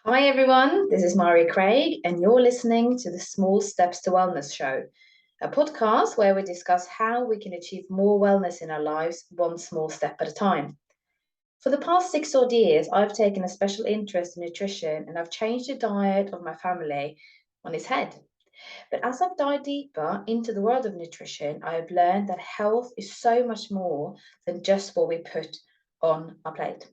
Hi everyone, this is Mari Craig, and you're listening to the Small Steps to Wellness show, a podcast where we discuss how we can achieve more wellness in our lives one small step at a time. For the past 6 odd years, I've taken a special interest in nutrition and I've changed the diet of my family on its head. But as I've dived deeper into the world of nutrition, I have learned that health is so much more than just what we put on our plate.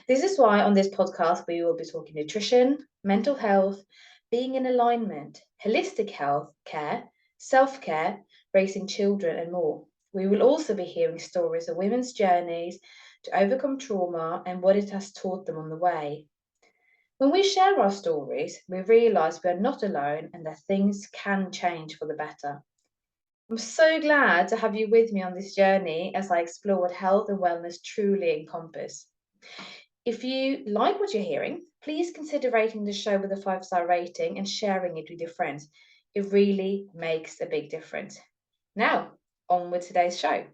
This is why on this podcast we will be talking nutrition, mental health, being in alignment, holistic health care, self care, raising children, and more. We will also be hearing stories of women's journeys to overcome trauma and what it has taught them on the way. When we share our stories, we realize we are not alone and that things can change for the better. I'm so glad to have you with me on this journey as I explore what health and wellness truly encompass. If you like what you're hearing, please consider rating the show with a 5-star rating and sharing it with your friends. It really makes a big difference. Now, on with today's show.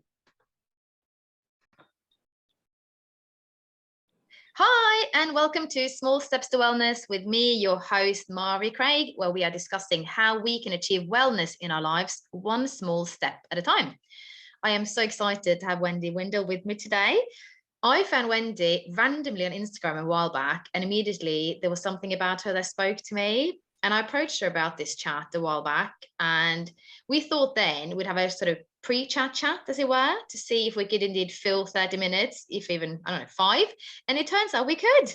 Hi, and welcome to Small Steps to Wellness with me, your host, Mari Craig, where we are discussing how we can achieve wellness in our lives one small step at a time. I am so excited to have Wendy Windle with me today. I found Wendy randomly on Instagram a while back, and immediately there was something about her that spoke to me. And I approached her about this chat a while back, and we thought then we'd have a sort of pre-chat, as it were, to see if we could indeed fill 30 minutes, if even, I don't know, 5. And it turns out we could.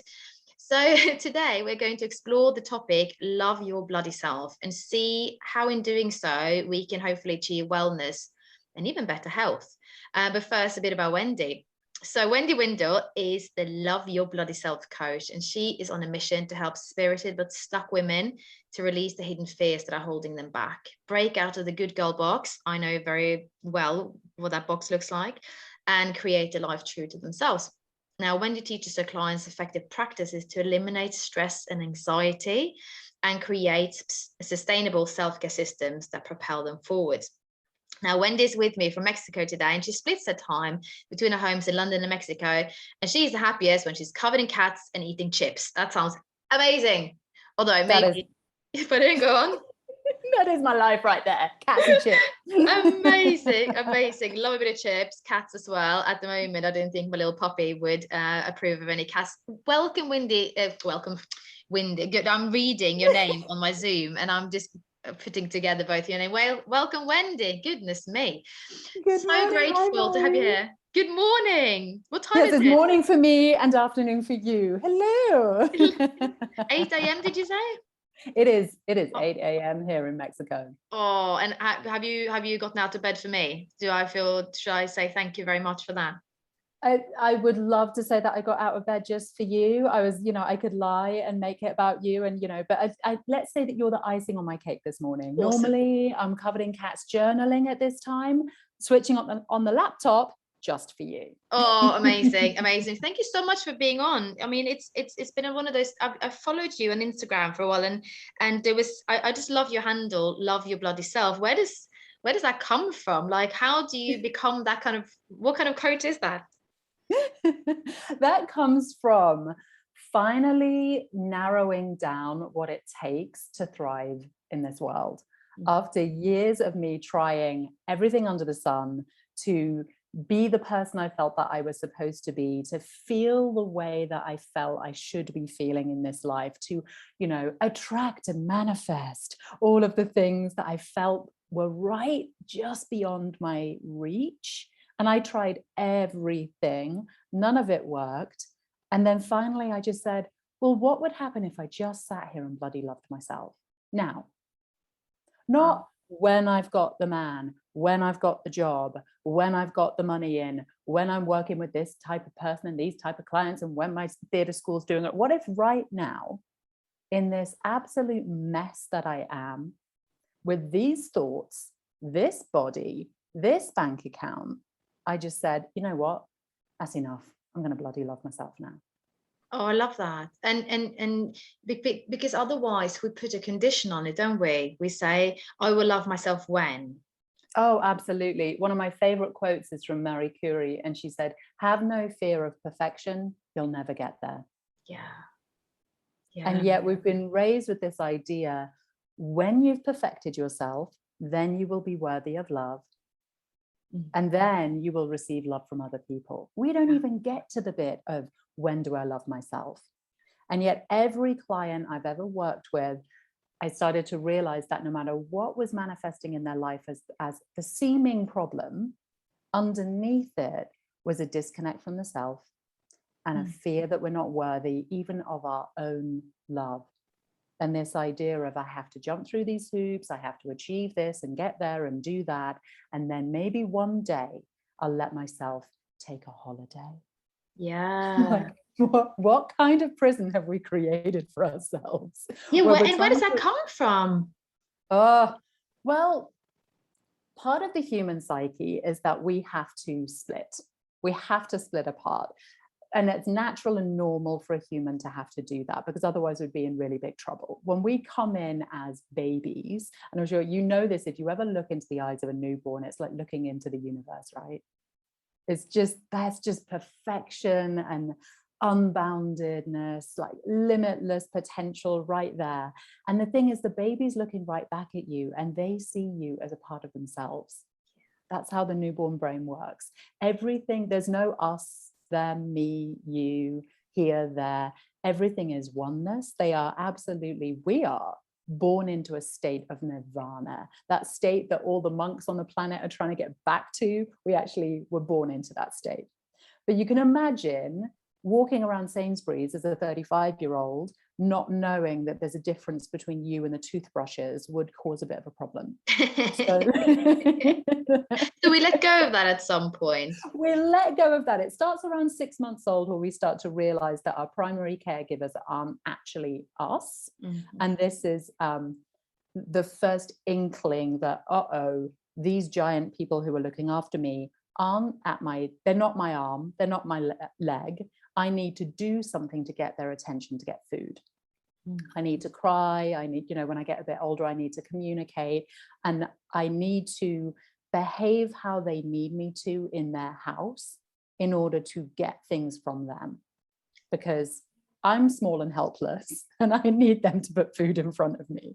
So today we're going to explore the topic, love your bloody self, and see how in doing so we can hopefully achieve wellness and even better health. But first, a bit about Wendy. So Wendy Windle is the Love Your Bloody Self coach, and she is on a mission to help spirited but stuck women to release the hidden fears that are holding them back, break out of the good girl box. I know very well what that box looks like, and create a life true to themselves. Now, Wendy teaches her clients effective practices to eliminate stress and anxiety and create sustainable self-care systems that propel them forward. Now, Wendy's with me from Mexico today, and she splits her time between her homes in London and Mexico. And she's the happiest when she's covered in cats and eating chips. That sounds amazing. Although maybe, if I didn't go on. That is my life right there. Cats and chips. Amazing. Love a bit of chips, cats as well. At the moment, I didn't think my little puppy would approve of any cats. Welcome, Wendy. Welcome, Wendy. Good. I'm reading your name on my Zoom, and I'm just putting together both your name. Well, welcome, Wendy. Goodness me. Good morning. Grateful to have you here. Good morning. What time is it? It's morning for me and afternoon for you. Hello. 8 a.m. did you say? It is 8 a.m. here in Mexico. Oh, and have you gotten out of bed for me? Should I say thank you very much for that? I would love to say that I got out of bed just for you. I was, I could lie and make it about you, and but I let's say that you're the icing on my cake this morning. Awesome. Normally I'm covered in cats journaling at this time, switching on the laptop just for you. Oh, amazing. Thank you so much for being on. I mean, it's been one of those. I've followed you on Instagram for a while, and there was I just love your handle, love your bloody self. Where does that come from? Like, how do you become that kind of? What kind of coach is that? That comes from finally narrowing down what it takes to thrive in this world. After years of me trying everything under the sun to be the person I felt that I was supposed to be, to feel the way that I felt I should be feeling in this life, to, attract and manifest all of the things that I felt were right just beyond my reach. And I tried everything, none of it worked. And then finally I just said, well, what would happen if I just sat here and bloody loved myself now? Not when I've got the man, when I've got the job, when I've got the money in, when I'm working with this type of person and these type of clients, and when my theatre school's doing it. What if right now, in this absolute mess that I am, with these thoughts, this body, this bank account, I just said, you know what, that's enough. I'm going to bloody love myself now. Oh, I love that. And because otherwise we put a condition on it, don't we? We say, I will love myself when. Oh, absolutely. One of my favorite quotes is from Marie Curie, and she said, have no fear of perfection. You'll never get there. Yeah. And yet we've been raised with this idea, when you've perfected yourself, then you will be worthy of love. And then you will receive love from other people. We don't even get to the bit of, when do I love myself? And yet every client I've ever worked with, I started to realize that no matter what was manifesting in their life as the seeming problem, underneath it was a disconnect from the self and a fear that we're not worthy even of our own love. And this idea of, I have to jump through these hoops, I have to achieve this and get there and do that. And then maybe one day I'll let myself take a holiday. Yeah. Like, what kind of prison have we created for ourselves? Yeah, where does that come from? Well, part of the human psyche is that we have to split. We have to split apart. And it's natural and normal for a human to have to do that, because otherwise we'd be in really big trouble. When we come in as babies, and I'm sure you know this, if you ever look into the eyes of a newborn, it's like looking into the universe, right? It's just, that's just perfection and unboundedness, like limitless potential right there. And the thing is, the baby's looking right back at you and they see you as a part of themselves. That's how the newborn brain works. Everything, there's no us, them, me, you, here, there. Everything is oneness. They are absolutely, we are born into a state of nirvana, that state that all the monks on the planet are trying to get back to. We actually were born into that state. But you can imagine walking around Sainsbury's as a 35-year-old, not knowing that there's a difference between you and the toothbrushes would cause a bit of a problem. So we let go of that at some point. We let go of that. It starts around 6 months old, where we start to realize that our primary caregivers aren't actually us. And this is the first inkling that, these giant people who are looking after me aren't they're not my arm, they're not my leg. I need to do something to get their attention, to get food. I need to cry. I need, when I get a bit older, I need to communicate, and I need to behave how they need me to in their house in order to get things from them, because I'm small and helpless and I need them to put food in front of me,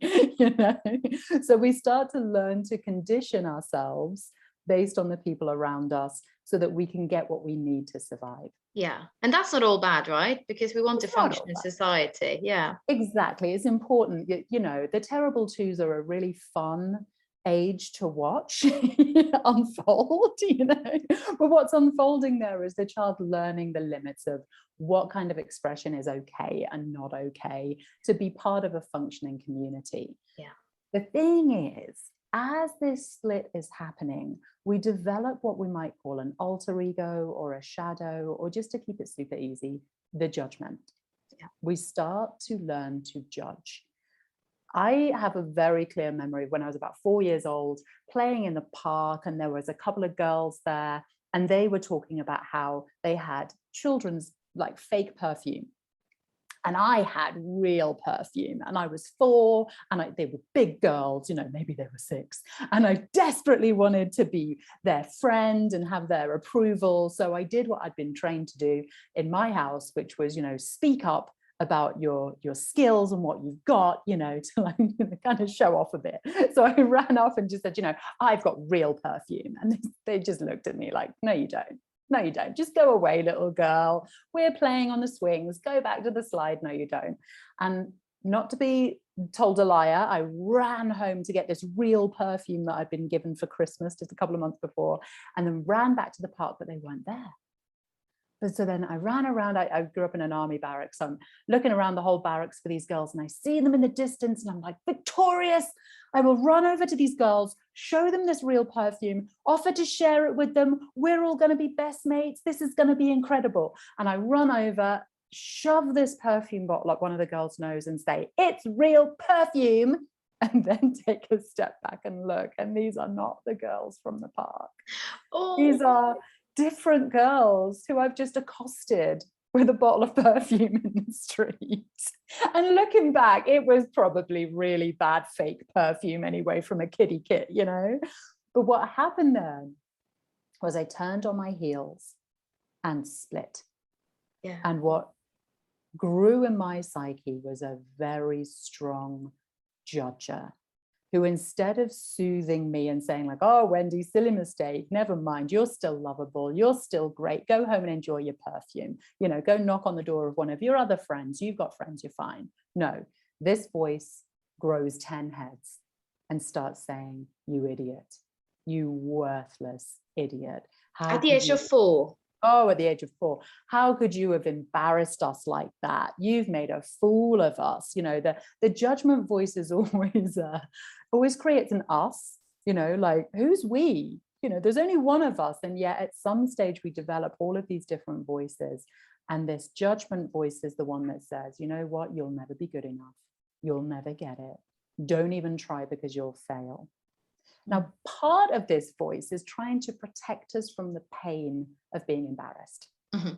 So we start to learn to condition ourselves based on the people around us so that we can get what we need to survive. Yeah. And that's not all bad, right? Because we want to function in society. Yeah. Exactly. It's important. The terrible twos are a really fun age to watch unfold, but what's unfolding there is the child learning the limits of what kind of expression is okay and not okay to be part of a functioning community. Yeah. The thing is, as this split is happening, we develop what we might call an alter ego or a shadow, or just to keep it super easy, the judgment. Yeah. We start to learn to judge. I have a very clear memory when I was about 4 years old, playing in the park, and there was a couple of girls there, and they were talking about how they had children's like fake perfume. And I had real perfume, and I was 4, and they were big girls, maybe they were 6. And I desperately wanted to be their friend and have their approval. So I did what I'd been trained to do in my house, which was, speak up about your skills and what you've got, to like kind of show off a bit. So I ran off and just said, I've got real perfume. And they just looked at me like, no, you don't. No, you don't. Just go away, little girl. We're playing on the swings. Go back to the slide. No, you don't. And not to be told a liar, I ran home to get this real perfume that I'd been given for Christmas just a couple of months before, and then ran back to the park, but they weren't there. But so then I ran around. I grew up in an army barracks. So I'm looking around the whole barracks for these girls, and I see them in the distance, and I'm like, victorious. I will run over to these girls, show them this real perfume, offer to share it with them. We're all going to be best mates. This is going to be incredible. And I run over, shove this perfume bottle up one of the girls' nose and say, it's real perfume. And then take a step back and look. And these are not the girls from the park. These are different girls who I've just accosted with a bottle of perfume in the street. And looking back, it was probably really bad fake perfume anyway from a kiddie kit, But what happened then was I turned on my heels and split. Yeah. And what grew in my psyche was a very strong judger, who instead of soothing me and saying like, oh, Wendy, silly mistake, never mind, you're still lovable, you're still great, go home and enjoy your perfume, you know, go knock on the door of one of your other friends, you've got friends, you're fine. No, this voice grows 10 heads and starts saying, you idiot, you worthless idiot. How At the age of 4. Oh, at the age of 4, how could you have embarrassed us like that? You've made a fool of us. You know, the judgment voice is always creates an us, you know, like who's we? You know, there's only one of us. And yet at some stage we develop all of these different voices. And this judgment voice is the one that says, you know what, you'll never be good enough. You'll never get it. Don't even try because you'll fail. Now, part of this voice is trying to protect us from the pain of being embarrassed. Mm-hmm.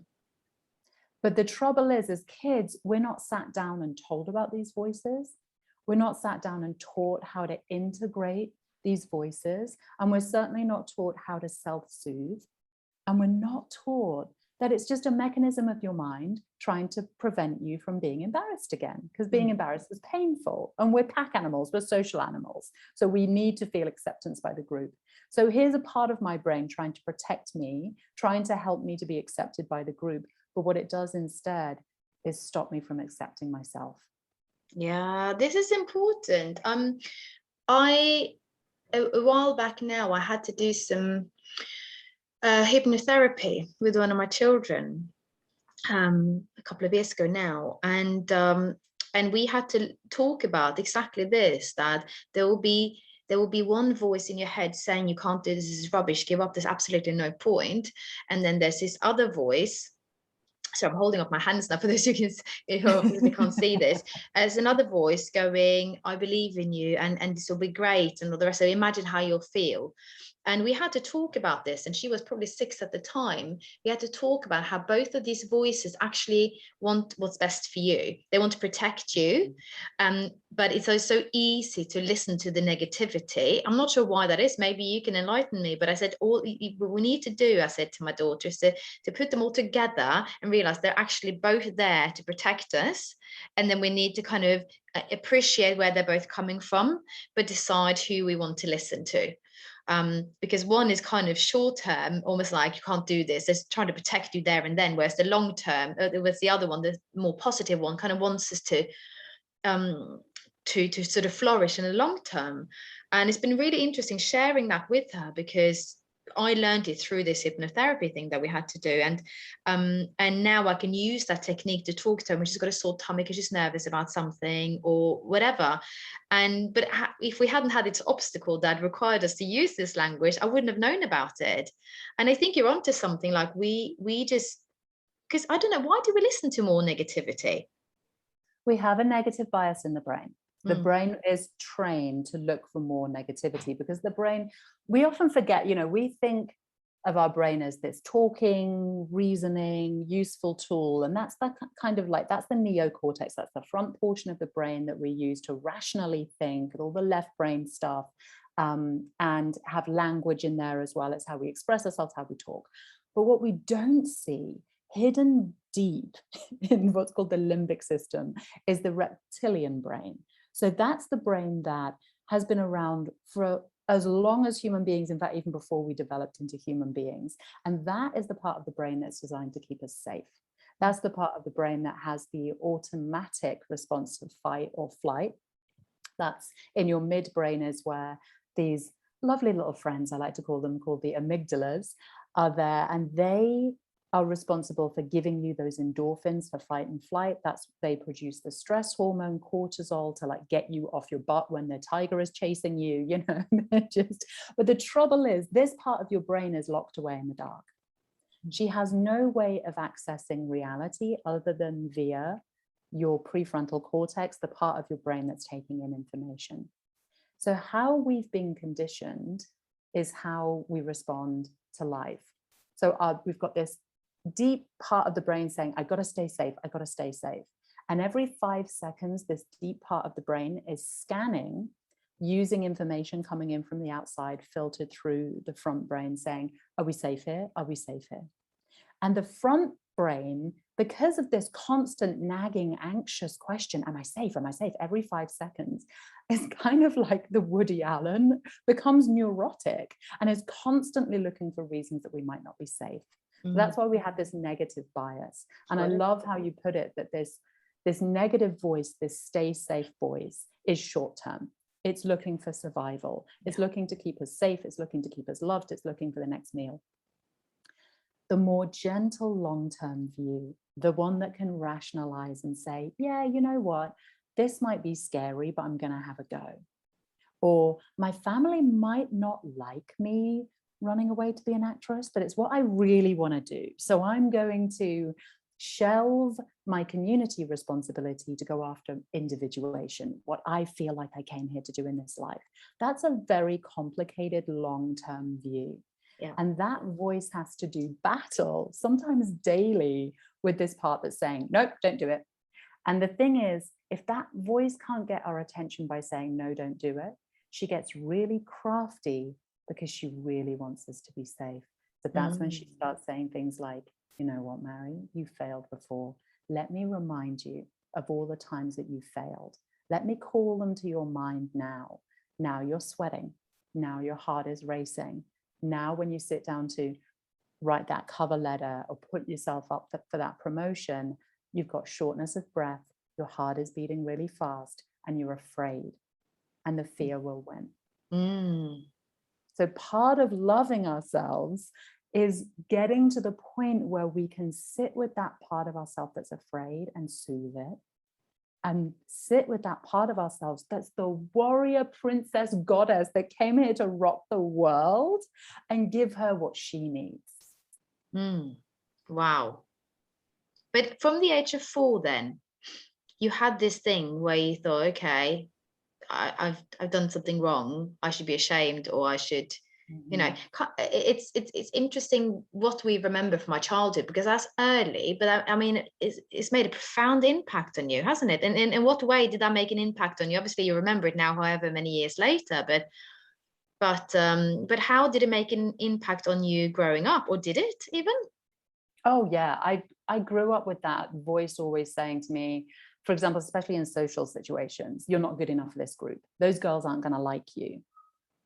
But the trouble is, as kids, we're not sat down and told about these voices. We're not sat down and taught how to integrate these voices. And we're certainly not taught how to self-soothe. And we're not taught that it's just a mechanism of your mind trying to prevent you from being embarrassed again, because being embarrassed is painful. And we're pack animals, we're social animals. So we need to feel acceptance by the group. So here's a part of my brain trying to protect me, trying to help me to be accepted by the group. But what it does instead is stop me from accepting myself. Yeah, this is important. A while back now, I had to do some hypnotherapy with one of my children a couple of years ago now, and we had to talk about exactly this, that there will be one voice in your head saying you can't do this, this is rubbish, give up, there's absolutely no point. And then there's this other voice. So I'm holding up my hands now for those who obviously can't see this. As another voice going, I believe in you, and this will be great, and all the rest. So imagine how you'll feel. And we had to talk about this, and she was probably 6 at the time. We had to talk about how both of these voices actually want what's best for you. They want to protect you, but it's also easy to listen to the negativity. I'm not sure why that is. Maybe you can enlighten me. But I said, all we need to do, I said to my daughter, is to put them all together and realize they're actually both there to protect us. And then we need to kind of appreciate where they're both coming from, but decide who we want to listen to. Because one is kind of short term, almost like you can't do this, it's trying to protect you there and then, whereas the long term, with the other one, the more positive one, kind of wants us to sort of flourish in the long term. And it's been really interesting sharing that with her, because I learned it through this hypnotherapy thing that we had to do, and now I can use that technique to talk to her when she's got a sore tummy because she's nervous about something or whatever. But if we hadn't had this obstacle that required us to use this language, I wouldn't have known about it. And I think you're onto something. Like we just, because I don't know, why do we listen to more negativity? We have a negative bias in the brain. The brain is trained to look for more negativity, because the brain, we often forget, you know, we think of our brain as this talking, reasoning, useful tool. And that's the kind of like, that's the neocortex. That's the front portion of the brain that we use to rationally think, all the left brain stuff, and have language in there as well. It's how we express ourselves, how we talk. But what we don't see, hidden deep in what's called the limbic system, is the reptilian brain. So that's the brain that has been around for as long as human beings, in fact, even before we developed into human beings. And that is the part of the brain that's designed to keep us safe. That's the part of the brain that has the automatic response to fight or flight. That's in your midbrain, is where these lovely little friends, I like to call them, called the amygdalas, are there, and they are responsible for giving you those endorphins for fight and flight. They produce the stress hormone cortisol to like get you off your butt when the tiger is chasing you, you know. But the trouble is, this part of your brain is locked away in the dark. She has no way of accessing reality other than via your prefrontal cortex, the part of your brain that's taking in information. So how we've been conditioned is how we respond to life. So we've got this deep part of the brain saying, I got to stay safe, I got to stay safe. And every 5 seconds, this deep part of the brain is scanning, using information coming in from the outside, filtered through the front brain, saying, are we safe here? Are we safe here? And the front brain because of this constant nagging, anxious question, am I safe? Am I safe? Every 5 seconds, it's kind of like the Woody Allen becomes neurotic and is constantly looking for reasons that we might not be safe. So that's why we have this negative bias. And I love how you put it, that this negative voice, this stay safe voice, is short term. It's looking for survival. It's looking to keep us safe. It's looking to keep us loved. It's looking for the next meal. The more gentle long-term view, the one that can rationalize and say, yeah, you know what, this might be scary, but I'm going to have a go. Or my family might not like me running away to be an actress, but it's what I really want to do. So I'm going to shelve my community responsibility to go after individuation, what I feel like I came here to do in this life. That's a very complicated long-term view. Yeah. And that voice has to do battle, sometimes daily, with this part that's saying, nope, don't do it. And the thing is, if that voice can't get our attention by saying, no, don't do it, she gets really crafty because she really wants us to be safe. So that's when she starts saying things like, you know what, Mary, you failed before. Let me remind you of all the times that you failed. Let me call them to your mind now. Now you're sweating. Now your heart is racing. Now, when you sit down to write that cover letter or put yourself up for that promotion, you've got shortness of breath, your heart is beating really fast, and you're afraid, and the fear will win. So part of loving ourselves is getting to the point where we can sit with that part of ourselves that's afraid and soothe it, and sit with that part of ourselves that's the warrior princess goddess that came here to rock the world, and give her what she needs. Wow. But from the age of 4 then, you had this thing where you thought, okay, I've done something wrong, I should be ashamed, or I should, you know, it's interesting what we remember from our childhood, because that's early, but I mean, it's made a profound impact on you, hasn't it? And in what way did that make an impact on you? Obviously you remember it now, however many years later, but how did it make an impact on you growing up, or did it even? Oh yeah, I grew up with that voice always saying to me, for example, especially in social situations, you're not good enough for this group. Those girls aren't going to like you.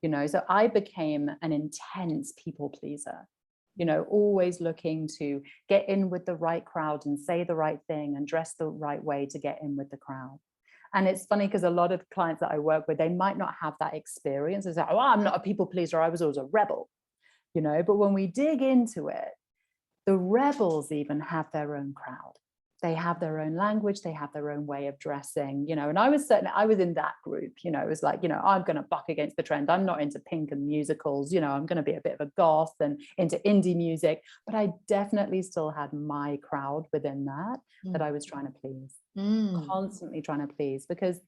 You know, so I became an intense people pleaser, you know, always looking to get in with the right crowd and say the right thing and dress the right way to get in with the crowd. And it's funny because a lot of clients that I work with, they might not have that experience. It's like, oh, I'm not a people pleaser, I was always a rebel, you know, but when we dig into it, the rebels even have their own crowd. They have their own language, they have their own way of dressing, you know, and I was in that group, you know, it was like, you know, I'm going to buck against the trend. I'm not into Pink and musicals, you know, I'm going to be a bit of a goth and into indie music, but I definitely still had my crowd within that I was trying to please, constantly trying to please, because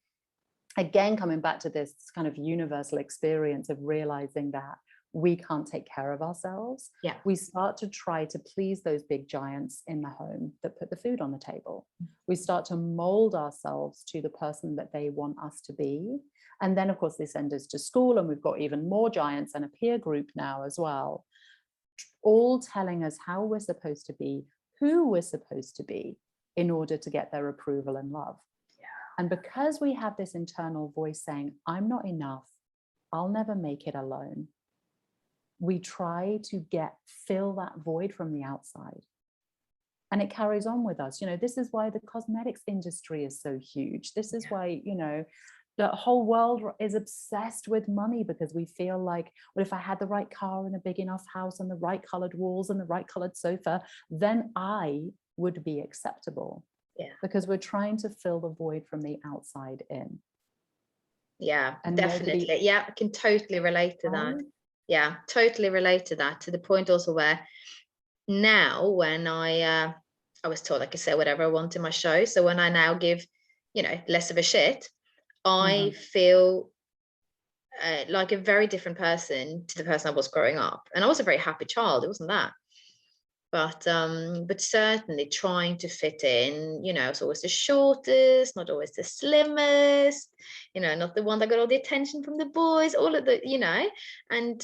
again, coming back to this kind of universal experience of realizing that we can't take care of ourselves. Yeah. We start to try to please those big giants in the home that put the food on the table. We start to mold ourselves to the person that they want us to be. And then of course they send us to school, and we've got even more giants and a peer group now as well, all telling us how we're supposed to be, who we're supposed to be in order to get their approval and love. Yeah. And because we have this internal voice saying, I'm not enough, I'll never make it alone, we try to fill that void from the outside. And it carries on with us. You know, this is why the cosmetics industry is so huge. This is why, you know, the whole world is obsessed with money, because we feel like, well, if I had the right car and a big enough house and the right colored walls and the right colored sofa, then I would be acceptable. Yeah. Because we're trying to fill the void from the outside in. Yeah, and definitely. Yeah, I can totally relate to that. Yeah, totally relate to that, to the point also where now when I was taught I could say whatever I want in my show. So when I now give, you know, less of a shit, I feel like a very different person to the person I was growing up. And I was a very happy child, it wasn't that. But certainly trying to fit in, you know, it's always the shortest, not always the slimmest, you know, not the one that got all the attention from the boys, all of the, you know, and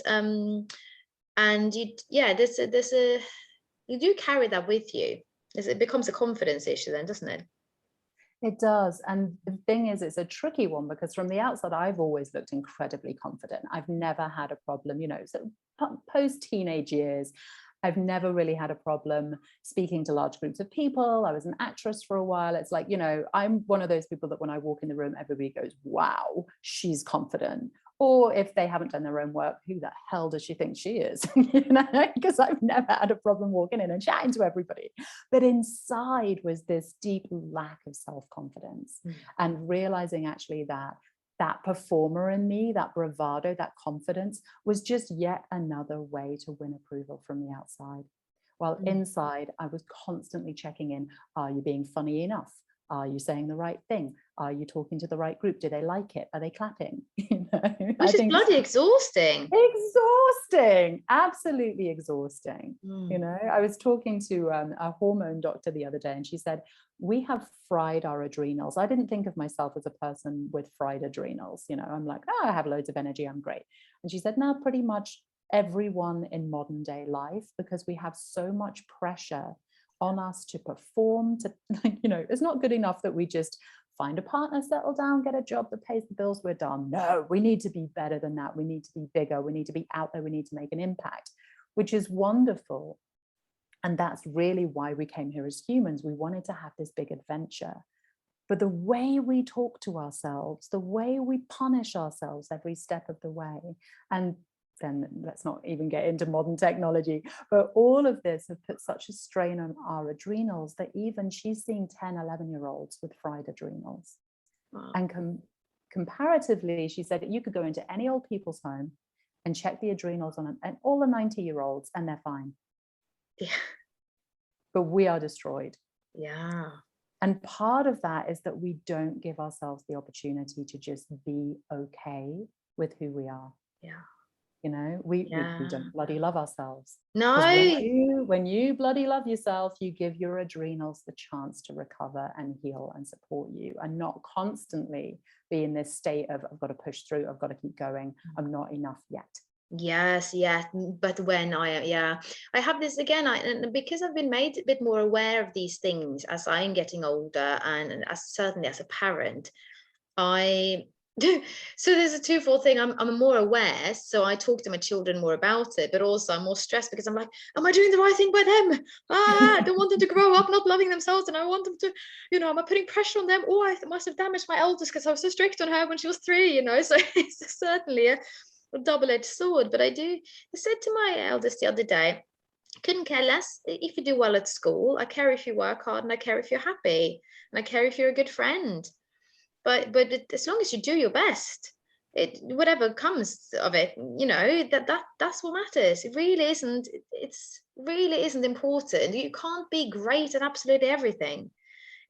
you, yeah, you do carry that with you. It becomes a confidence issue then, doesn't it? It does. And the thing is, it's a tricky one, because from the outside, I've always looked incredibly confident. I've never had a problem, so post teenage years, I've never really had a problem speaking to large groups of people. I was an actress for a while. It's like, I'm one of those people that when I walk in the room, everybody goes, wow, she's confident. Or if they haven't done their own work, who the hell does she think she is? Because I've never had a problem walking in and chatting to everybody. But inside was this deep lack of self-confidence, and realizing actually that performer in me, that bravado, that confidence, was just yet another way to win approval from the outside. While inside, I was constantly checking in. Are you being funny enough? Are you saying the right thing? Are you talking to the right group? Do they like it? Are they clapping? Which is bloody exhausting. Exhausting, absolutely exhausting. I was talking to a hormone doctor the other day, and she said, we have fried our adrenals. I didn't think of myself as a person with fried adrenals. I'm like, oh, I have loads of energy, I'm great. And she said, no, pretty much everyone in modern day life, because we have so much pressure on us to perform, to, it's not good enough that we just find a partner, settle down, get a job that pays the bills, we're done. No, we need to be better than that. We need to be bigger. We need to be out there. We need to make an impact, which is wonderful. And that's really why we came here as humans. We wanted to have this big adventure. But the way we talk to ourselves, the way we punish ourselves every step of the way, and then let's not even get into modern technology, but all of this have put such a strain on our adrenals that even she's seeing 10, 11-year-olds with fried adrenals. Wow. And comparatively, she said that you could go into any old people's home and check the adrenals on and all the 90-year-olds, and they're fine. Yeah. But we are destroyed. Yeah. And part of that is that we don't give ourselves the opportunity to just be okay with who we are. Yeah. We don't bloody love ourselves. No. When you bloody love yourself, you give your adrenals the chance to recover and heal and support you, and not constantly be in this state of, I've got to push through, I've got to keep going, I'm not enough yet. Yes, yeah. But when I have this again, and because I've been made a bit more aware of these things as I'm getting older, and certainly as a parent, so there's a twofold thing. I'm more aware, so I talk to my children more about it, but also I'm more stressed because I'm like, am I doing the right thing by them? I don't want them to grow up not loving themselves, and I want them to, am I putting pressure on them? Oh, I must have damaged my eldest because I was so strict on her when she was 3, so it's certainly a double-edged sword. But I said to my eldest the other day, couldn't care less if you do well at school. I care if you work hard, and I care if you're happy, and I care if you're a good friend. But as long as you do your best, whatever comes of it, that's what matters. It really isn't. It's really isn't important. You can't be great at absolutely everything.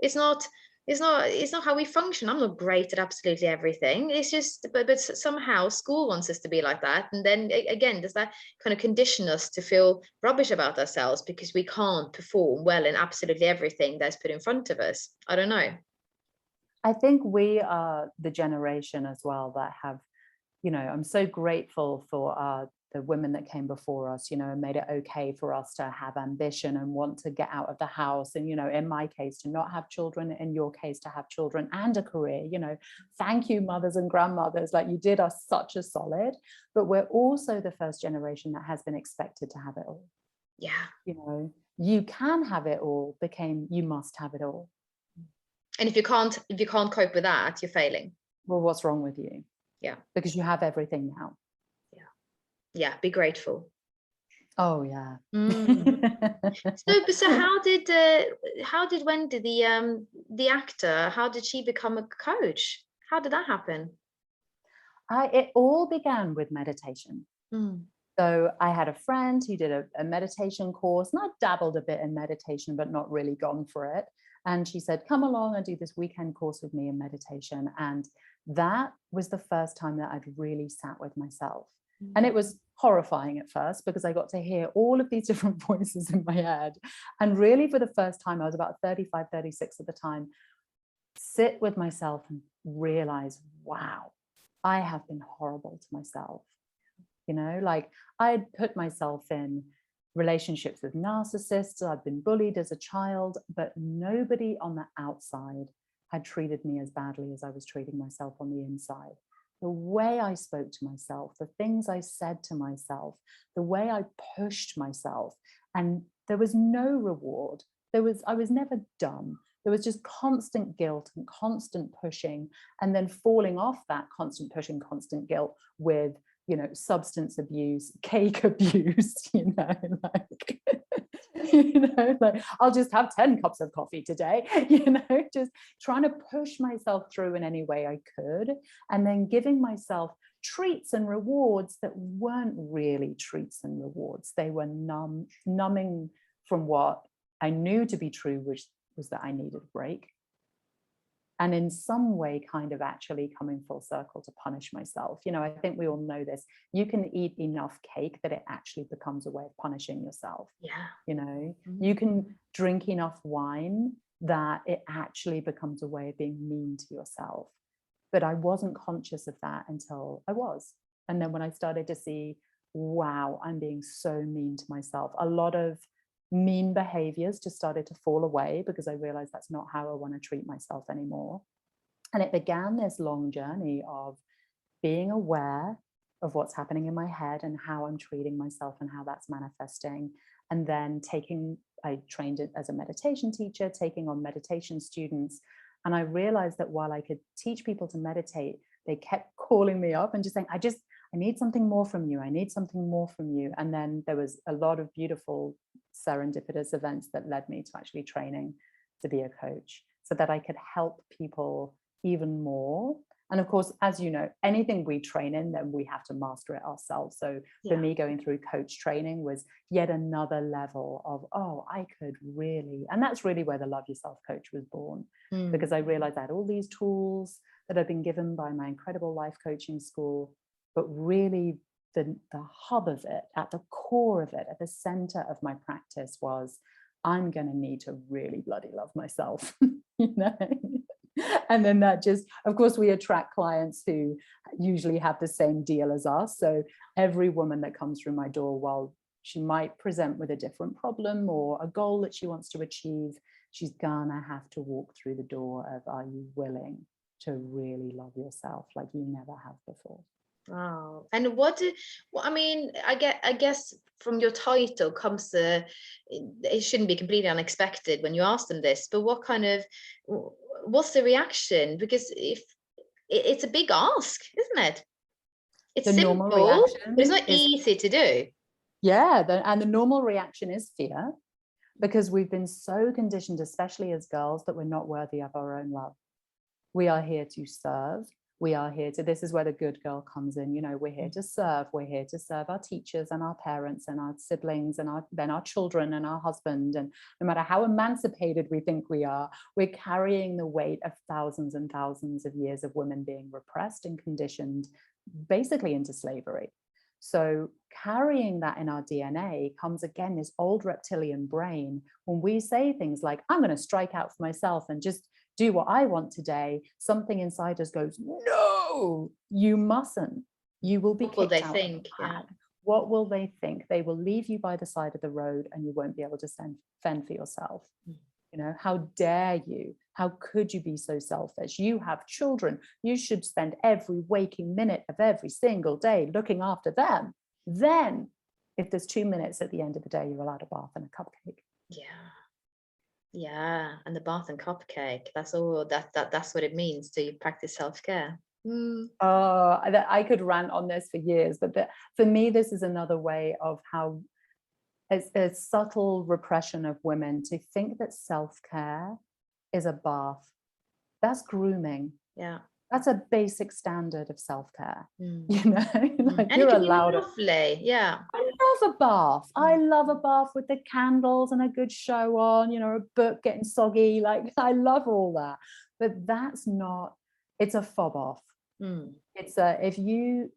It's not how we function. I'm not great at absolutely everything. It's just, but somehow school wants us to be like that. And then again, does that kind of condition us to feel rubbish about ourselves because we can't perform well in absolutely everything that's put in front of us? I don't know. I think we are the generation as well that have, I'm so grateful for the women that came before us, and made it okay for us to have ambition and want to get out of the house. And, in my case, to not have children, in your case, to have children and a career. Thank you, mothers and grandmothers, like you did us such a solid. But we're also the first generation that has been expected to have it all. Yeah. You can have it all became you must have it all. And if you can't cope with that, you're failing. Well, what's wrong with you? Yeah. Because you have everything now. Yeah. Yeah. Be grateful. Oh yeah. So how did Wendy, the actor, how did she become a coach? How did that happen? It all began with meditation. So I had a friend who did a meditation course, and I dabbled a bit in meditation, but not really gone for it. And she said, come along and do this weekend course with me in meditation. And that was the first time that I'd really sat with myself. And it was horrifying at first because I got to hear all of these different voices in my head. And really for the first time, I was about 35, 36 at the time, sit with myself and realize, wow, I have been horrible to myself. Like I had put myself in relationships with narcissists. I'd been bullied as a child, but nobody on the outside had treated me as badly as I was treating myself on the inside. The way I spoke to myself, the things I said to myself, the way I pushed myself, and there was no reward. I was never done. There was just constant guilt and constant pushing, and then falling off that constant pushing, constant guilt with, you know, substance abuse, cake abuse, like, like I'll just have 10 cups of coffee today, just trying to push myself through in any way I could, and then giving myself treats and rewards that weren't really treats and rewards. They were numbing from what I knew to be true, which was that I needed a break. And in some way kind of actually coming full circle to punish myself. I think we all know this. You can eat enough cake that it actually becomes a way of punishing yourself. Yeah. Mm-hmm. You can drink enough wine that it actually becomes a way of being mean to yourself. But I wasn't conscious of that until I was. And then when I started to see, wow, I'm being so mean to myself, a lot of mean behaviors just started to fall away because I realized that's not how I want to treat myself anymore. And it began this long journey of being aware of what's happening in my head and how I'm treating myself and how that's manifesting. And then I trained as a meditation teacher, taking on meditation students. And I realized that while I could teach people to meditate, they kept calling me up and just saying, I need something more from you. I need something more from you. And then there was a lot of beautiful serendipitous events that led me to actually training to be a coach so that I could help people even more. And of course, as you know, anything we train in, then we have to master it ourselves. So for me, going through coach training was yet another level of, I could really, and that's really where the Love Yourself coach was born, because I realized I had all these tools that had been given by my incredible life coaching school, but really the hub of it, at the core of it, at the center of my practice was, I'm going to need to really bloody love myself, And then that just, of course, we attract clients who usually have the same deal as us. So every woman that comes through my door, while she might present with a different problem or a goal that she wants to achieve, she's gonna have to walk through the door of, are you willing to really love yourself like you never have before? Oh, and I guess from your title comes it shouldn't be completely unexpected when you ask them this, but what's the reaction? Because if it's a big ask, isn't it? It's the simple, normal reaction, but it's not easy to do. Yeah, and the normal reaction is fear, because we've been so conditioned, especially as girls, that we're not worthy of our own love. We are here to serve. We are here to, this is where the good girl comes in, we're here to serve. We're here to serve our teachers and our parents and our siblings and then our children and our husband. And no matter how emancipated we think we are, we're carrying the weight of thousands and thousands of years of women being repressed and conditioned basically into slavery. So carrying that in our DNA comes again, this old reptilian brain. When we say things like, I'm going to strike out for myself and just do what I want today, something inside us goes, no, you mustn't. You will be kicked out. What will they think? Yeah. What will they think? They will leave you by the side of the road and you won't be able to fend for yourself. How dare you? How could you be so selfish? You have children. You should spend every waking minute of every single day looking after them. Then, if there's 2 minutes at the end of the day, you're allowed a bath and a cupcake. Yeah, and the bath and cupcake. That's all. That's what it means to practice self-care. I could rant on this for years, but for me, this is another way of how it's a subtle repression of women to think that self-care is a bath. That's grooming. Yeah. That's a basic standard of self-care. And you're allowed. Lovely. Yeah. I love a bath. I love a bath with the candles and a good show on, a book getting soggy. Like, I love all that. But that's not, it's a fob off. It's if you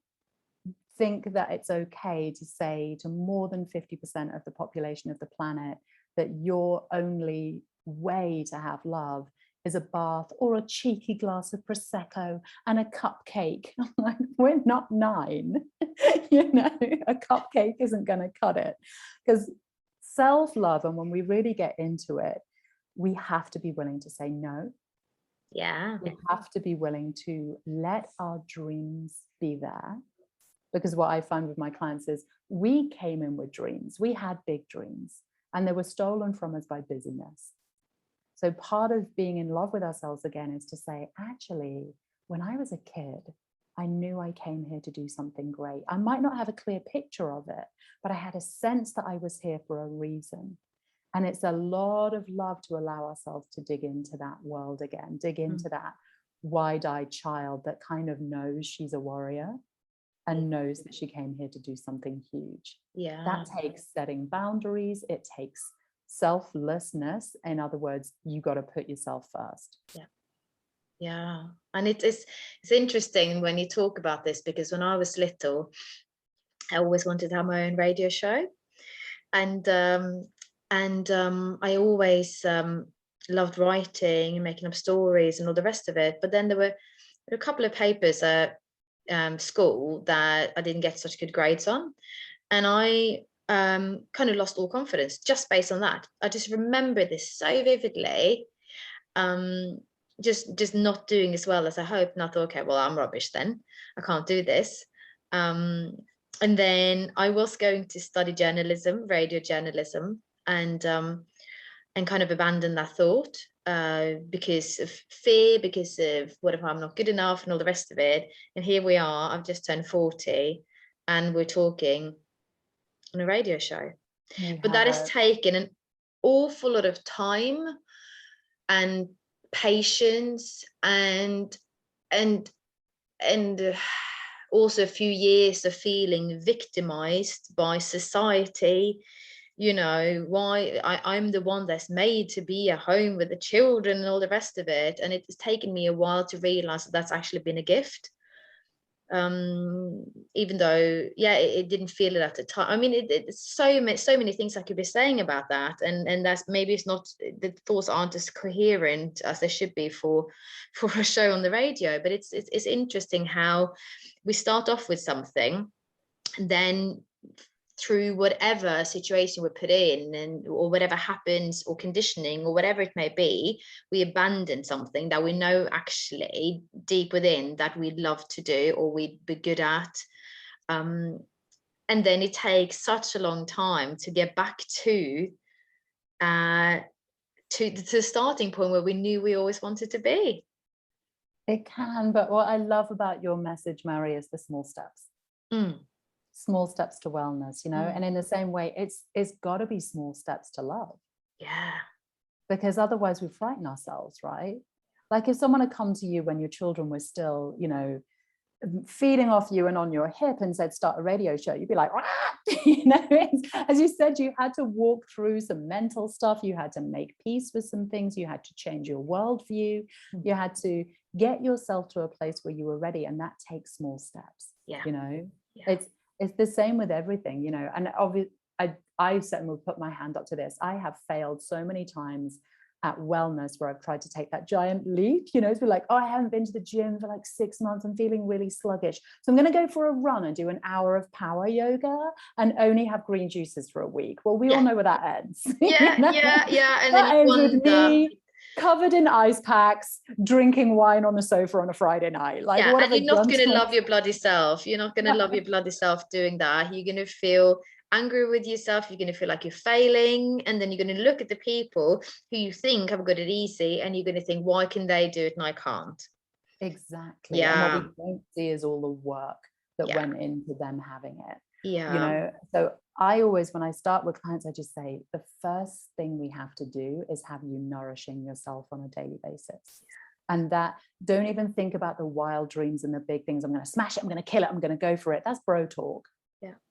think that it's okay to say to more than 50% of the population of the planet that your only way to have love is a bath or a cheeky glass of Prosecco and a cupcake. I'm like, we're not 9, a cupcake isn't going to cut it. Because self-love, and when we really get into it, we have to be willing to say no. Yeah. We have to be willing to let our dreams be there. Because what I find with my clients is we came in with dreams. We had big dreams, and they were stolen from us by busyness. So part of being in love with ourselves again is to say, actually, when I was a kid, I knew I came here to do something great. I might not have a clear picture of it, but I had a sense that I was here for a reason. And it's a lot of love to allow ourselves to dig into that world again, dig into that wide-eyed child that kind of knows she's a warrior and knows that she came here to do something huge. Yeah. That takes setting boundaries. It takes selflessness. In other words, you got to put yourself first. Yeah. Yeah. And it's interesting when you talk about this, because when I was little, I always wanted to have my own radio show. And I always loved writing and making up stories and all the rest of it. But then there were a couple of papers at school that I didn't get such good grades on. And I kind of lost all confidence just based on that. I just remember this so vividly. Just not doing as well as I hoped. And I thought, okay, well, I'm rubbish then. I can't do this. And then I was going to study journalism, radio journalism, and kind of abandon that thought because of fear, because of what if I'm not good enough and all the rest of it. And here we are, I've just turned 40 and we're talking on a radio show. But that has taken an awful lot of time and patience and also a few years of feeling victimized by society. You know, why I'm the one that's made to be at home with the children and all the rest of it. And it's taken me a while to realize that that's actually been a gift. Even though, yeah, it didn't feel it at the time. I mean, it's so many things I could be saying about that, and that's maybe it's not, the thoughts aren't as coherent as they should be for a show on the radio. But it's interesting how we start off with something, and then through whatever situation we're put in, and or whatever happens, or conditioning, or whatever it may be, we abandon something that we know actually deep within that we'd love to do or we'd be good at. And then it takes such a long time to get back to the starting point where we knew we always wanted to be. It can, but what I love about your message, Mary, is the small steps. Small steps to wellness, you know, and in the same way, it's got to be small steps to love. Yeah. Because otherwise we frighten ourselves, right? Like if someone had come to you when your children were still, you know, feeding off you and on your hip and said, start a radio show, you'd be like, you know, as you said, you had to walk through some mental stuff. You had to make peace with some things. You had to change your worldview. You had to get yourself to a place where you were ready. And that takes small steps, you know, it's the same with everything, you know, and obviously I certainly will put my hand up to this. I have failed so many times at wellness where I've tried to take that giant leap, you know, to be like, oh, I haven't been to the gym for like 6 months. I'm feeling really sluggish. So I'm going to go for a run and do an hour of power yoga and only have green juices for a week. Well, we all know where that ends. Yeah, you know? yeah. And that then ends with me covered in ice packs, drinking wine on the sofa on a Friday night. Like, what and you're not going to love your bloody self. You're not going to love your bloody self doing that. You're going to feel angry with yourself. You're going to feel like you're failing. And then you're going to look at the people who you think have got it easy, and you're going to think, why can they do it and I can't? Exactly. And what we don't see is all the work that went into them having it. You know, so I always, when I start with clients, I just say the first thing we have to do is have you nourishing yourself on a daily basis. And that, don't even think about the wild dreams and the big things. I'm going to smash it. I'm going to kill it. I'm going to go for it. That's bro talk.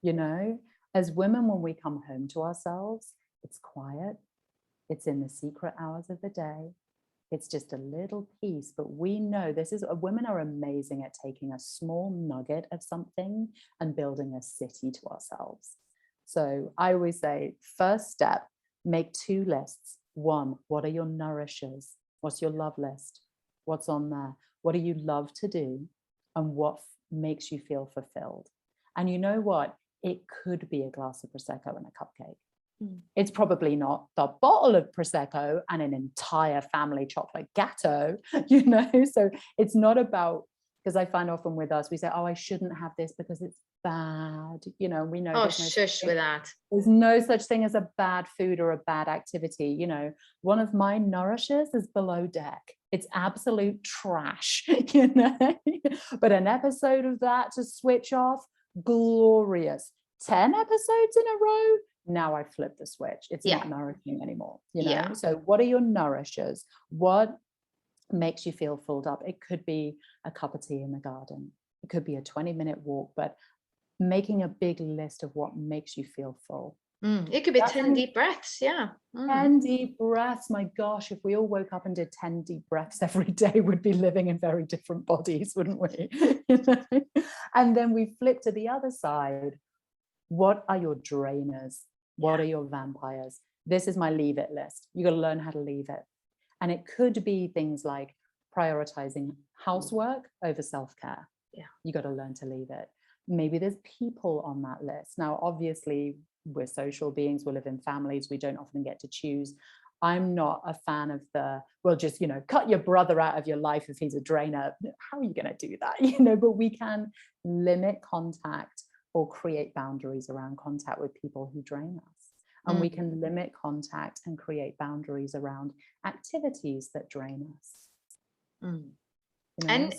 You know, as women, when we come home to ourselves, it's quiet. It's in the secret hours of the day. It's just a little piece, but we know women are amazing at taking a small nugget of something and building a city to ourselves. So I always say, first step, make 2 lists. 1, what are your nourishers? What's your love list? What's on there? What do you love to do? And what makes you feel fulfilled? And you know what? It could be a glass of Prosecco and a cupcake. It's probably not the bottle of Prosecco and an entire family chocolate gatto, so it's not about, because I find often with us, we say, oh, I shouldn't have this because it's bad, we know Oh, shush with that. There's no such thing as a bad food or a bad activity. One of my nourishes is Below Deck. It's absolute trash, but an episode of that to switch off, glorious. 10 episodes in a row, now I flip the switch. It's not nourishing anymore, So what are your nourishers? What makes you feel filled up? It could be a cup of tea in the garden. It could be a 20-minute walk, but making a big list of what makes you feel full. It could be 10 deep breaths. 10 deep breaths. My gosh, if we all woke up and did 10 deep breaths every day, we'd be living in very different bodies, wouldn't we? And then we flip to the other side. What are your drainers? What are your vampires? This is my leave it list. You got to learn how to leave it. And it could be things like prioritizing housework over self-care. You got to learn to leave it. Maybe there's people on that list. Now, obviously, we're social beings. We live in families. We don't often get to choose. I'm not a fan of just, cut your brother out of your life if he's a drainer. How are you going to do that? But we can limit contact or create boundaries around contact with people who drain us. And we can limit contact and create boundaries around activities that drain us. And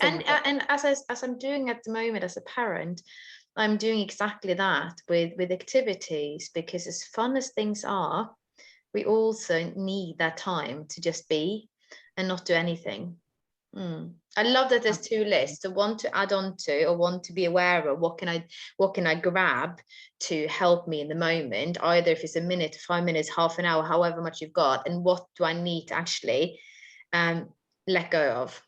as I'm doing at the moment as a parent, I'm doing exactly that with activities, because as fun as things are, we also need that time to just be and not do anything. I love that there's two lists, so one to add on to or one to be aware of. What can I grab to help me in the moment, either if it's a minute, 5 minutes, half an hour, however much you've got, and what do I need to actually let go of.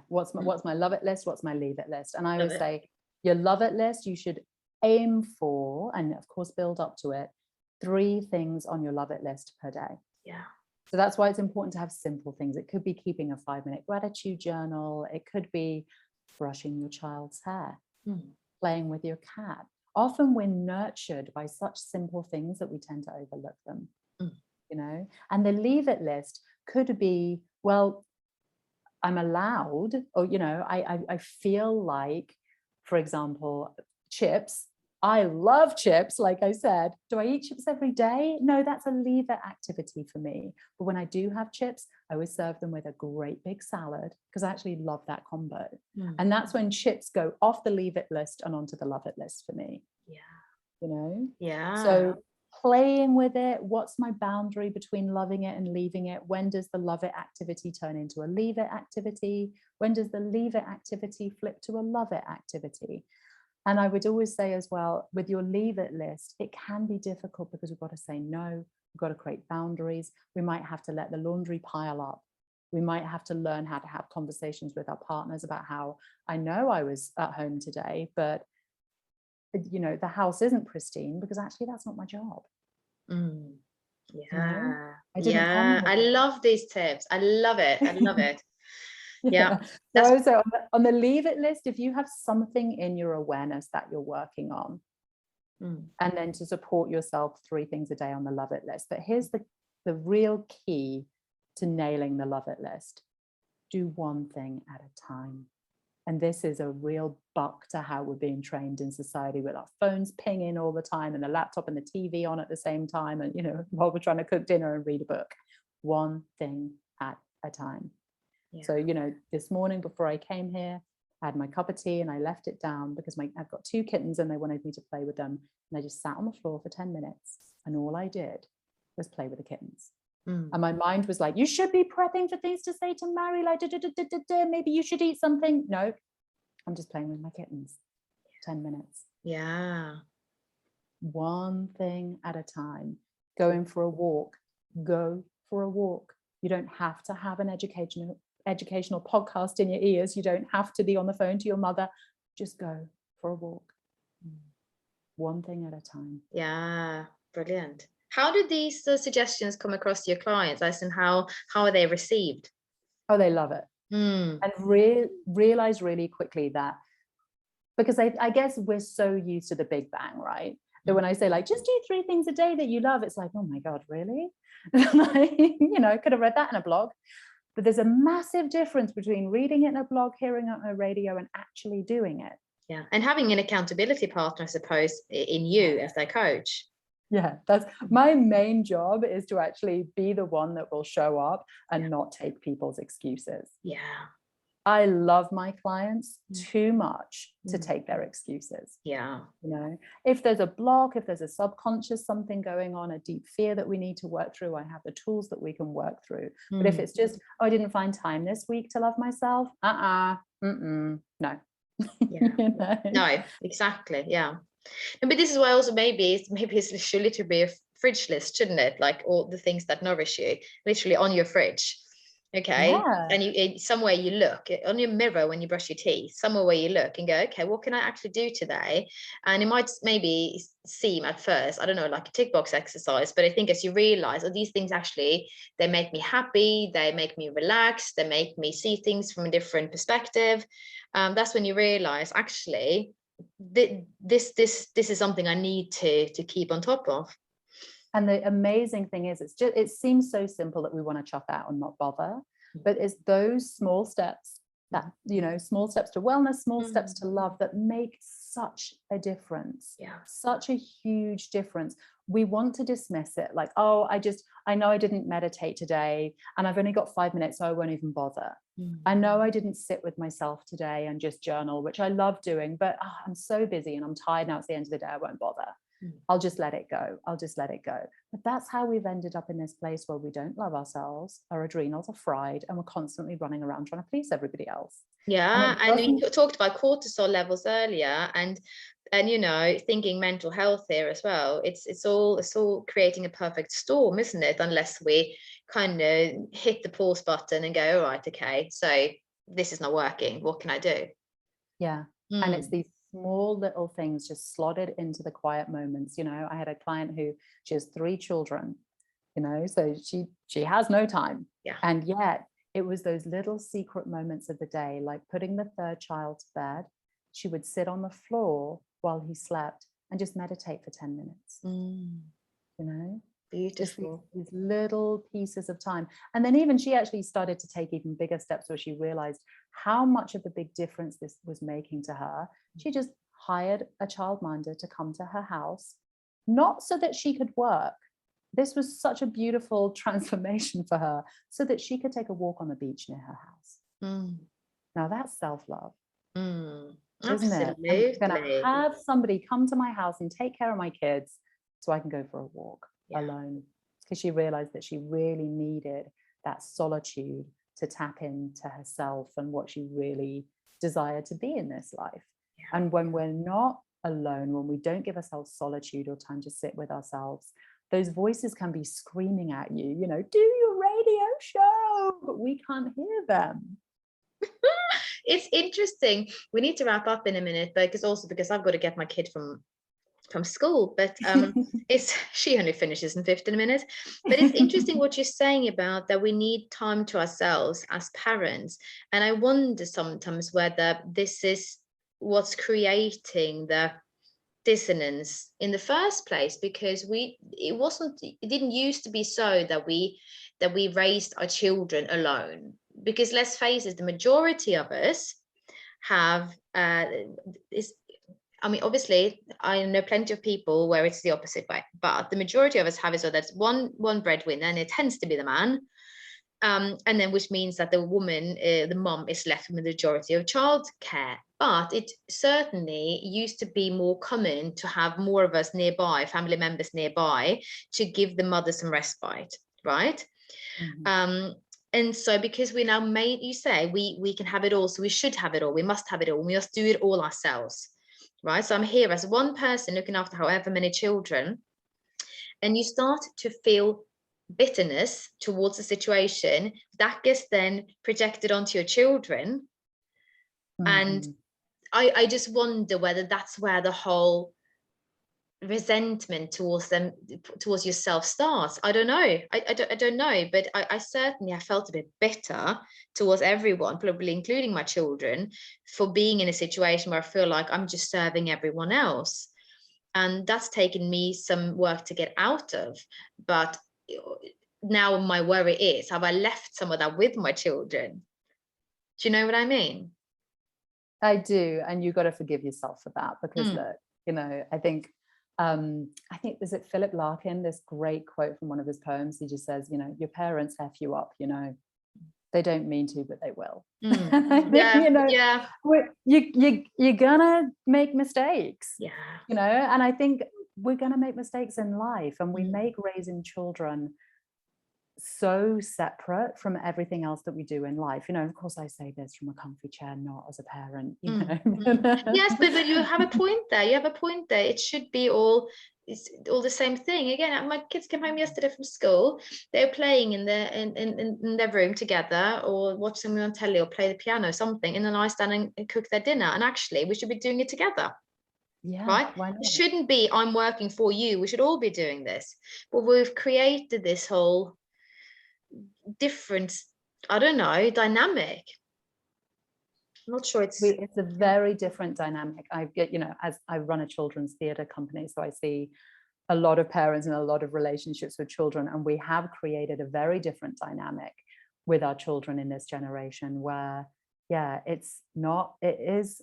What's my love it list, what's my leave it list? And I always say your love it list, you should aim for, and of course build up to it, 3 things on your love it list per day. So that's why it's important to have simple things. It could be keeping a 5-minute gratitude journal. It could be brushing your child's hair, playing with your cat. Often we're nurtured by such simple things that we tend to overlook them, And the leave it list could be, well, I'm allowed, or, I feel like, for example, chips. I love chips, like I said. Do I eat chips every day? No, that's a leave it activity for me. But when I do have chips, I always serve them with a great big salad, because I actually love that combo. And that's when chips go off the leave it list and onto the love it list for me. So playing with it, what's my boundary between loving it and leaving it? When does the love it activity turn into a leave it activity? When does the leave it activity flip to a love it activity? And I would always say as well, with your leave it list, it can be difficult because we've got to say no, we've got to create boundaries. We might have to let the laundry pile up. We might have to learn how to have conversations with our partners about how, I know I was at home today, but the house isn't pristine, because actually that's not my job. I love these tips. I love it. So on the leave it list, if you have something in your awareness that you're working on, and then to support yourself, 3 things a day on the love it list. But here's the real key to nailing the love it list. Do one thing at a time. And this is a real buck to how we're being trained in society, with our phones pinging all the time and the laptop and the TV on at the same time, and while we're trying to cook dinner and read a book. One thing at a time. So this morning before I came here, I had my cup of tea and I left it down because I've got 2 kittens and they wanted me to play with them, and I just sat on the floor for 10 minutes and all I did was play with the kittens. And my mind was like, you should be prepping for things to say to Mary, like, maybe you should eat something. No, I'm just playing with my kittens. 10 minutes. One thing at a time. Going for a walk. Go for a walk. You don't have to have an educational podcast in your ears. You don't have to be on the phone to your mother. Just go for a walk. One thing at a time. Brilliant. How did these suggestions come across to your clients? As in, how are they received? Oh, they love it. And realize really quickly that, because I guess we're so used to the big bang, right? that when I say like, just do 3 things a day that you love, it's like, oh my God, really? Like, you know, could have read that in a blog. But there's a massive difference between reading it in a blog, hearing it on a radio, and actually doing it. Yeah, and having an accountability partner, I suppose, in you as their coach. Yeah, that's my main job, is to actually be the one that will show up and not take people's excuses. Yeah. I love my clients too much to take their excuses. Yeah. You know, if there's a block, if there's a subconscious something going on, a deep fear that we need to work through, I have the tools that we can work through. But if it's just, oh, I didn't find time this week to love myself, no. Yeah. You know? No, exactly. Yeah. But this is why also maybe it should literally be a fridge list, shouldn't it? Like all the things that nourish you, literally on your fridge. Okay. Yeah. And you somewhere you look on your mirror when you brush your teeth, somewhere where you look and go, okay, what can I actually do today? And it might maybe seem at first, I don't know, like a tick box exercise, but I think as you realize, oh, these things actually, they make me happy, they make me relax, they make me see things from a different perspective. That's when you realize actually this is something I need to keep on top of. And the amazing thing is, it seems so simple that we want to chuck out and not bother, but it's those small steps that, you know, small steps to wellness, small steps to love, that make such a difference. Yeah. Such a huge difference. We want to dismiss it like, oh, I know I didn't meditate today and I've only got 5 minutes, so I won't even bother. I know I didn't sit with myself today and just journal, which I love doing, but I'm so busy and I'm tired now, it's the end of the day, I won't bother. I'll just let it go. I'll just let it go. But that's how we've ended up in this place where we don't love ourselves, our adrenals are fried, and we're constantly running around trying to please everybody else. Yeah, and we talked about cortisol levels earlier, and you know, thinking mental health here as well. It's all creating a perfect storm, isn't it? Unless we kind of hit the pause button and go, all right, okay, so this is not working. What can I do? Yeah, and it's these small little things just slotted into the quiet moments. You know, I had a client who, she has 3 children, you know, so she has no time. Yeah. And yet it was those little secret moments of the day, like putting the 3rd child to bed. She would sit on the floor while he slept and just meditate for 10 minutes. You know, beautiful. Just these little pieces of time. And then even she actually started to take even bigger steps, where she realized how much of a big difference this was making to her. She just hired a childminder to come to her house, not so that she could work. This was such a beautiful transformation for her, so that she could take a walk on the beach near her house. Now that's self-love, isn't Absolutely. it? I'm going to have somebody come to my house and take care of my kids so I can go for a walk alone. Because she realized that she really needed that solitude to tap into herself and what she really desired to be in this life. And when we're not alone, when we don't give ourselves solitude or time to sit with ourselves, those voices can be screaming at you, you know, do your radio show, but we can't hear them. It's interesting. We need to wrap up in a minute, because I've got to get my kid from school, but she only finishes in 15 minutes. But it's interesting what you're saying about that we need time to ourselves as parents. And I wonder sometimes whether this is what's creating the dissonance in the first place, because it didn't used to be so that we raised our children alone. Because let's face it, the majority of us have obviously, I know plenty of people where it's the opposite way, but the majority of us have it so that's one breadwinner, and it tends to be the man. And then which means that the woman, the mom, is left with the majority of childcare. But it certainly used to be more common to have more of us nearby, family members nearby, to give the mother some respite, right? And so because we now you say we can have it all, so we should have it all, we must have it all, we must do it all ourselves, right? So I'm here as one person looking after however many children, and you start to feel bitterness towards the situation that gets then projected onto your children. And I just wonder whether that's where the whole resentment towards yourself starts. I don't know. I don't know, but I certainly have felt a bit bitter towards everyone, probably including my children, for being in a situation where I feel like I'm just serving everyone else. And that's taken me some work to get out of. But now my worry is, have I left some of that with my children? Do you know what I mean? I do. And you've got to forgive yourself for that, because look, you know, I think, is it Philip Larkin, this great quote from one of his poems. He just says, you know, your parents F you up, you know, they don't mean to, but they will. Yeah, you know, yeah. You're gonna make mistakes. Yeah. You know, and I think we're gonna make mistakes in life, and we make raising children so separate from everything else that we do in life. You know, of course I say this from a comfy chair, not as a parent, you know. Yes, but you have a point there. You have a point there. It should be it's all the same thing. Again, my kids came home yesterday from school. They were playing in their room together, or watch something on telly, or play the piano, something, and then I stand and cook their dinner. And actually, we should be doing it together. Yeah, right? It shouldn't be I'm working for you. We should all be doing this. But we've created this whole different, I don't know, dynamic. I'm not sure it's a very different dynamic. I get, you know, as I run a children's theatre company, so I see a lot of parents and a lot of relationships with children, and we have created a very different dynamic with our children in this generation, where it is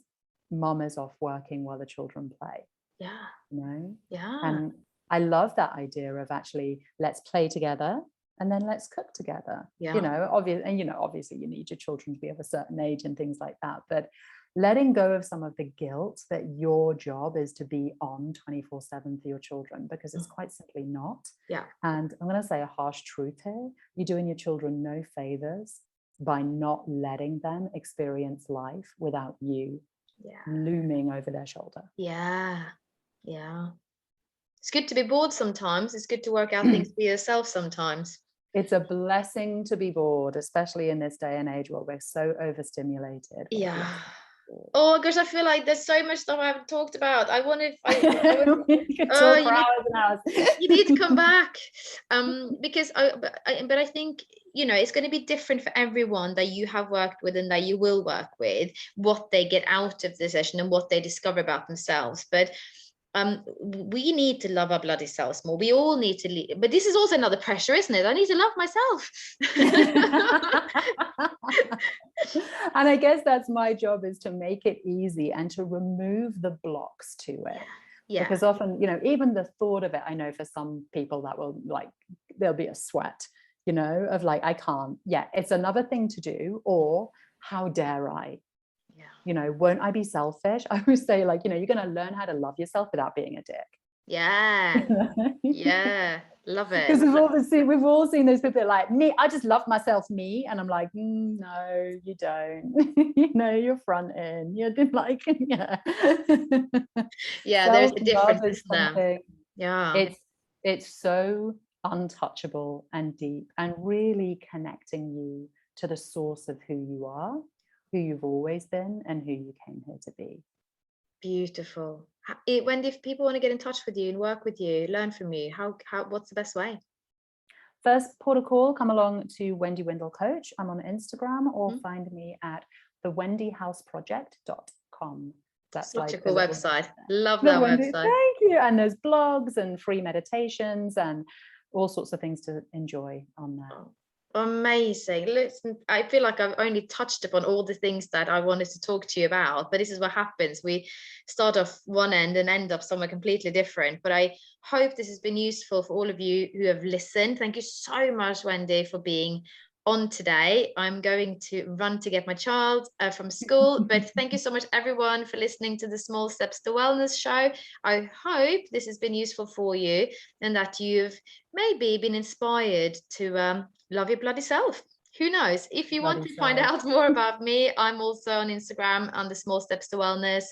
mom is off working while the children play. Yeah. You know? Yeah. And I love that idea of actually, let's play together and then let's cook together. Yeah. You know, obviously you need your children to be of a certain age and things like that, but letting go of some of the guilt that your job is to be on 24/7 for your children, because it's quite simply not. Yeah. And I'm going to say a harsh truth here. You're doing your children no favors by not letting them experience life without you looming over their shoulder. Yeah. It's good to be bored sometimes. It's good to work out things for yourself sometimes. It's a blessing to be bored, especially in this day and age where we're so overstimulated. Yeah. Oh gosh, I feel like there's so much stuff I haven't talked about. I want to. We could talk for hours and hours. You need to come back, because I think, you know, it's going to be different for everyone that you have worked with and that you will work with, what they get out of the session and what they discover about themselves. But we need to love our bloody selves more. We all need to but this is also another pressure, isn't it? I need to love myself. And I guess that's my job, is to make it easy and to remove the blocks to it. Yeah. Because often, you know, even the thought of it, I know for some people that will, like, there'll be a sweat, you know, of like, I can't. Yeah, it's another thing to do, or how dare I? You know, won't I be selfish? I always say, like, you know, you're going to learn how to love yourself without being a dick. Yeah. Yeah. Love it. Because we've all seen those people that are like, me, I just love myself, me. And I'm like, no, you don't. You know, you're fronting. You're like, yeah, there's a difference there. Yeah. It's so untouchable and deep, and really connecting you to the source of who you are, who you've always been, and who you came here to be. Beautiful. Wendy, if people want to get in touch with you and work with you, learn from you, what's the best way? First port of call, come along to Wendy Windle Coach. I'm on Instagram, or find me at thewendyhouseproject.com. That's such a cool website. Love that website. Thank you. And there's blogs and free meditations and all sorts of things to enjoy on there. Oh. Amazing. Listen, I feel like I've only touched upon all the things that I wanted to talk to you about, but this is what happens. We start off one end and end up somewhere completely different. But I hope this has been useful for all of you who have listened. Thank you so much, Wendy, for being on today. I'm going to run to get my child from school, but thank you so much, everyone, for listening to the Small Steps to Wellness show. I hope this has been useful for you, and that you've maybe been inspired to love your bloody self. Who knows? If you want to find out more about me, I'm also on Instagram under Small Steps to Wellness.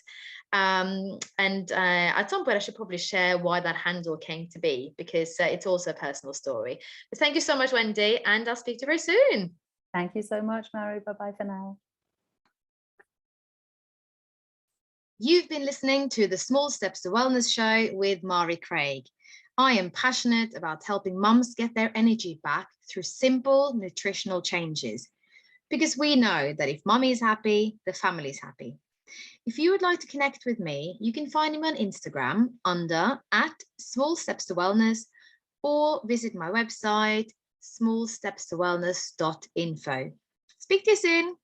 And at some point I should probably share why that handle came to be, because it's also a personal story. But thank you so much, Wendy, and I'll speak to you very soon. Thank you so much, Mary. Bye-bye for now. You've been listening to the Small Steps to Wellness show with Mari Craig. I am passionate about helping mums get their energy back through simple nutritional changes, because we know that if mummy is happy, the family's happy. If you would like to connect with me, you can find me on Instagram under @smallstepstowellness, or visit my website smallstepstowellness.info. Speak to you soon.